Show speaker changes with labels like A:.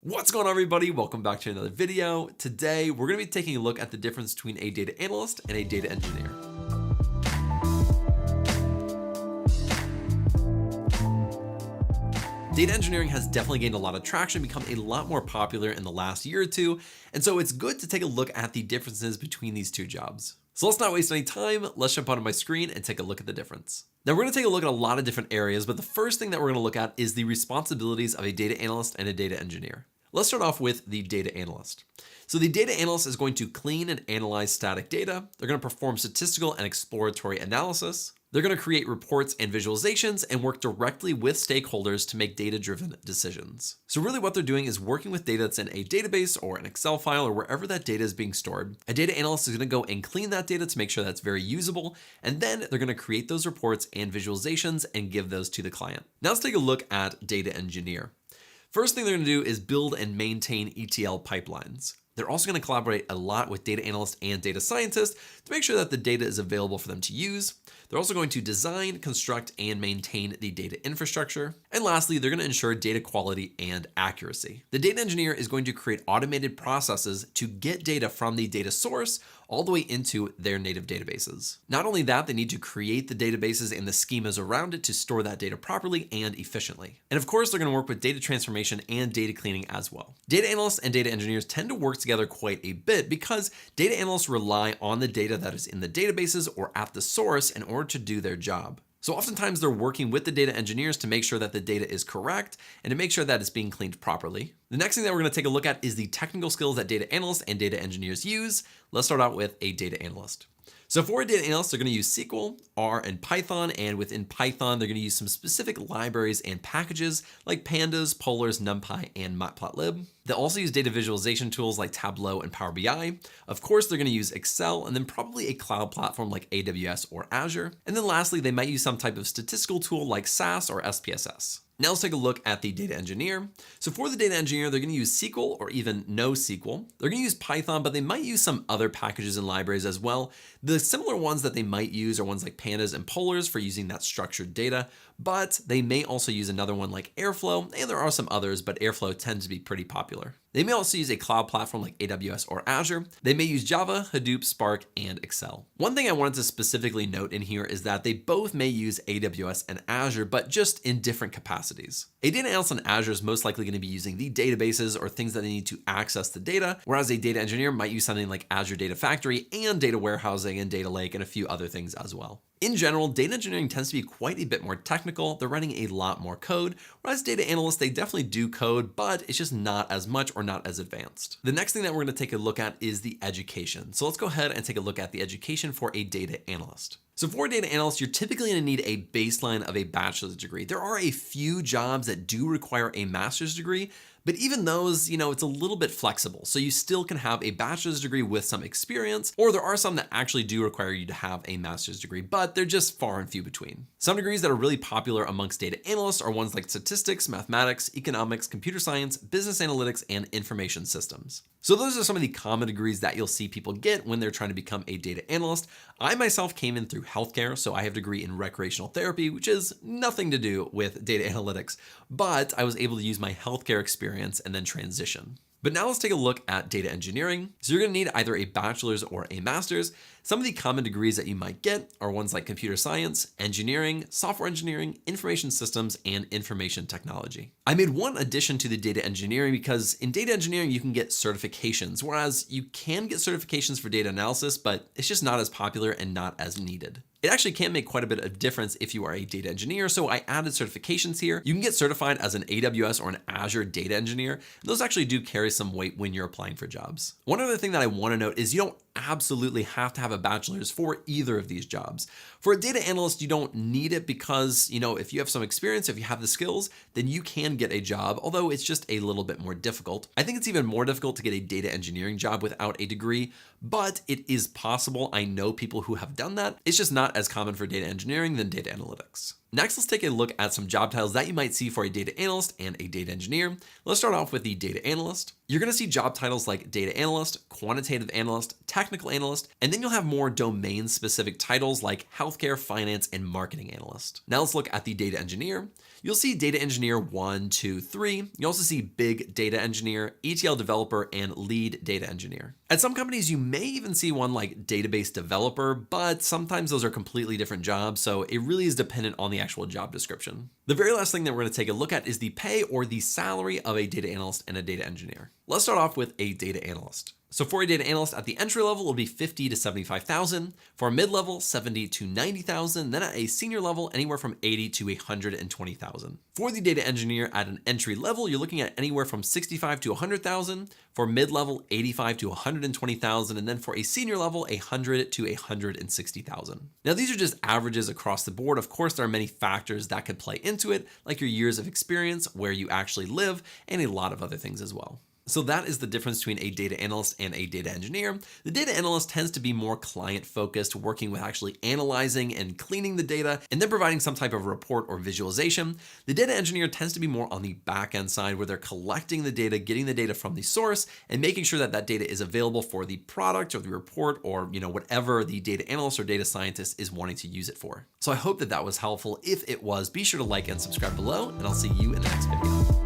A: What's going on, everybody? Welcome back to another video. Today, we're going to be taking a look at the difference between a data analyst and a data engineer. Data engineering has definitely gained a lot of traction, become a lot more popular in the last year or two, and so it's good to take a look at the differences between these two jobs. So let's not waste any time, let's jump onto my screen and take a look at the difference. Now we're going to take a look at a lot of different areas, but the first thing that we're going to look at is the responsibilities of a data analyst and a data engineer. Let's start off with the data analyst. So the data analyst is going to clean and analyze static data. They're going to perform statistical and exploratory analysis. They're going to create reports and visualizations and work directly with stakeholders to make data-driven decisions. So really what they're doing is working with data that's in a database or an Excel file or wherever that data is being stored. A data analyst is going to go and clean that data to make sure that's very usable. And then they're going to create those reports and visualizations and give those to the client. Now let's take a look at data engineer. First thing they're going to do is build and maintain ETL pipelines. They're also going to collaborate a lot with data analysts and data scientists to make sure that the data is available for them to use. They're also going to design, construct, and maintain the data infrastructure. And lastly, they're going to ensure data quality and accuracy. The data engineer is going to create automated processes to get data from the data source all the way into their native databases. Not only that, they need to create the databases and the schemas around it to store that data properly and efficiently. And of course, they're going to work with data transformation and data cleaning as well. Data analysts and data engineers tend to work together quite a bit because data analysts rely on the data that is in the databases or at the source in order to do their job. So oftentimes they're working with the data engineers to make sure that the data is correct and to make sure that it's being cleaned properly. The next thing that we're going to take a look at is the technical skills that data analysts and data engineers use. Let's start out with a data analyst. So for a data analyst, they're going to use SQL, R, and Python, and within Python, they're going to use some specific libraries and packages like pandas, polars, numpy, and matplotlib. They'll also use data visualization tools like Tableau and Power BI. Of course, they're going to use Excel and then probably a cloud platform like AWS or Azure. And then lastly, they might use some type of statistical tool like SAS or SPSS. Now let's take a look at the data engineer. So for the data engineer, they're going to use SQL or even NoSQL. They're going to use Python, but they might use some other packages and libraries as well. The similar ones that they might use are ones like pandas and polars for using that structured data, but they may also use another one like Airflow, and there are some others, but Airflow tends to be pretty popular. They may also use a cloud platform like AWS or Azure. They may use Java, Hadoop, Spark, and Excel. One thing I wanted to specifically note in here is that they both may use AWS and Azure, but just in different capacities. A data analyst on Azure is most likely going to be using the databases or things that they need to access the data, whereas a data engineer might use something like Azure Data Factory and data warehousing and data lake and a few other things as well. In general, data engineering tends to be quite a bit more technical. They're writing a lot more code, whereas data analysts, they definitely do code, but it's just not as much or not as advanced. The next thing that we're going to take a look at is the education. So let's go ahead and take a look at the education for a data analyst. So for a data analyst, you're typically going to need a baseline of a bachelor's degree. There are a few jobs that do require a master's degree, but even those, it's a little bit flexible. So you still can have a bachelor's degree with some experience, or there are some that actually do require you to have a master's degree, but they're just far and few between. Some degrees that are really popular amongst data analysts are ones like statistics, mathematics, economics, computer science, business analytics, and information systems. So those are some of the common degrees that you'll see people get when they're trying to become a data analyst. I myself came in through healthcare, so I have a degree in recreational therapy, which is nothing to do with data analytics, but I was able to use my healthcare experience and then transition. But now let's take a look at data engineering. So you're going to need either a bachelor's or a master's. Some of the common degrees that you might get are ones like computer science, engineering, software engineering, information systems, and information technology. I made one addition to the data engineering because in data engineering, you can get certifications, whereas you can get certifications for data analysis, but it's just not as popular and not as needed. It actually can make quite a bit of difference if you are a data engineer, so I added certifications here. You can get certified as an AWS or an Azure data engineer, and those actually do carry some weight when you're applying for jobs. One other thing that I want to note is you don't absolutely have to have a bachelor's for either of these jobs. For a data analyst, you don't need it because, if you have some experience, if you have the skills, then you can get a job, although it's just a little bit more difficult. I think it's even more difficult to get a data engineering job without a degree, but it is possible. I know people who have done that. It's just not as common for data engineering than data analytics. Next, let's take a look at some job titles that you might see for a data analyst and a data engineer. Let's start off with the data analyst. You're going to see job titles like data analyst, quantitative analyst, technical analyst, and then you'll have more domain specific titles like healthcare, finance, and marketing analyst. Now let's look at the data engineer. You'll see data engineer 1, 2, 3. You also see big data engineer, ETL developer, and lead data engineer. At some companies, you may even see one like database developer, but sometimes those are completely different jobs, so it really is dependent on the actual job description. The very last thing that we're going to take a look at is the pay or the salary of a data analyst and a data engineer. Let's start off with a data analyst. So for a data analyst at the entry level, it'll be 50 to 75,000. For a mid-level, 70 to 90,000. Then at a senior level, anywhere from 80 to 120,000. For the data engineer at an entry level, you're looking at anywhere from 65 to 100,000. For mid-level, 85 to 120,000. And then for a senior level, 100 to 160,000. Now these are just averages across the board. Of course, there are many factors that could play into it, like your years of experience, where you actually live, and a lot of other things as well. So that is the difference between a data analyst and a data engineer. The data analyst tends to be more client focused, working with actually analyzing and cleaning the data and then providing some type of report or visualization. The data engineer tends to be more on the back end side, where they're collecting the data, getting the data from the source, and making sure that that data is available for the product or the report or whatever the data analyst or data scientist is wanting to use it for. So I hope that that was helpful. If it was, be sure to like and subscribe below, and I'll see you in the next video.